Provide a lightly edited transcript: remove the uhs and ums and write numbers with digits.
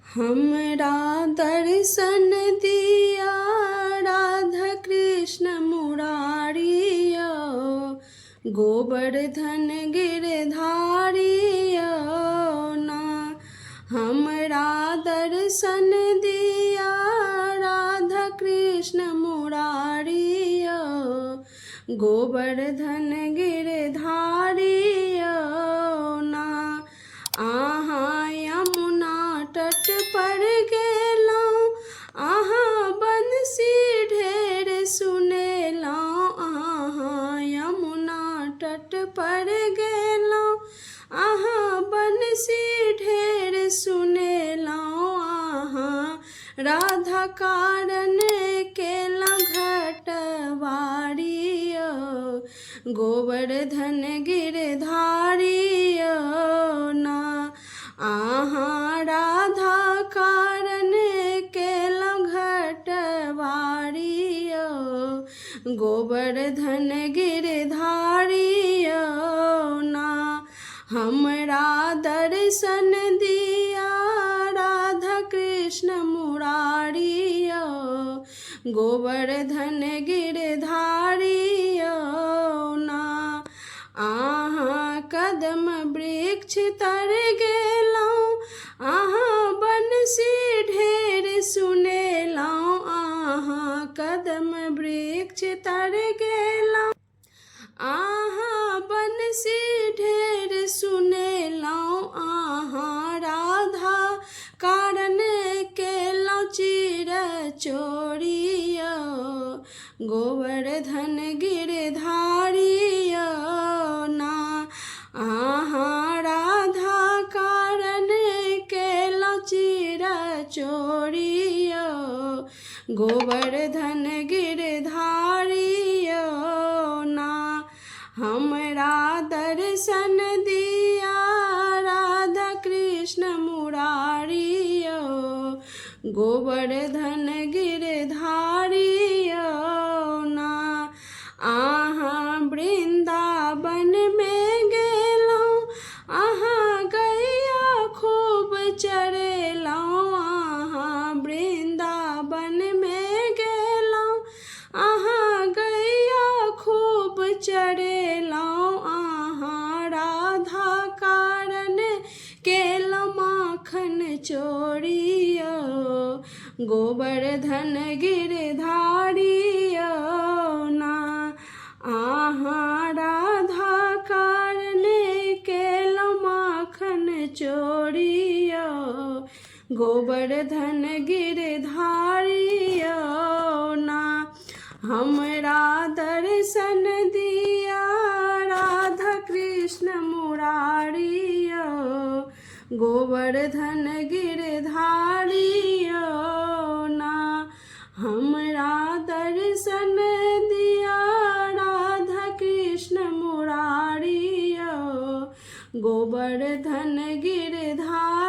हमरा दर्शन दिया राधा कृष्ण मुरारिया, गोवर्धन गिरधारिया ना। हमरा दर्शन दिया राधा कृष्ण मुरारिया, गोवर्धन गिरधारिया ना। आहाँ यमुना तट पर गेलौं, आहाँ बंसी ढेर सुनेलौं। आहाँ यमुना तट पर गेलौं, आहाँ बंसी ढेर सुनेलौं। आहाँ राधा कारण केलौं घटवारिया, गोवर्धन गिरधारिया ना। आहाँ राधा कारण केलौं घटवारिया, गोवर्धन गिरधारिया ना। हमरा दर्शन दिया राधा कृष्ण मुरारिया, गोवर्धन गिरधारिया ना। आहाँ कदम वृक्ष तर गेलौं, आहाँ बंसी ढेर सुनेलौं। आहाँ कदम वृक्ष तर गेलौं, आहाँ बंसी ढेर सुनेलौं। आहाँ राधा कारण केलौं चिर चोरिया, गोवर्धन गिरधारिया ना। आहाँ राधा कारण केलौं चिर चोरिया, गोवर्धन गिरधारिया ना। हमरा दर्शन दिया राधा कृष्ण मुरारिया, गोवर्धन गिरधारिया ना। आहाँ वृंदावन में गेलौं, आहाँ गैया खूब चरेलौं। आहाँ वृंदावन में गेलौं, आहाँ गैया खूब चरेलौं। आहाँ राधा कारण केलौं माखन चोरिया, गोवर्धन गिरधारिया ना। आहाँ राधा कारण केलौं माखन चोरिया, गोवर्धन गिरधारिया ना। हमरा दर्शन दिया राधा कृष्ण मुरारिया, गोवर्धन गिरधारिया ना। हमरा दर्शन दिया राधा कृष्ण मुरारिया, गोवर्धन गिरधारिया।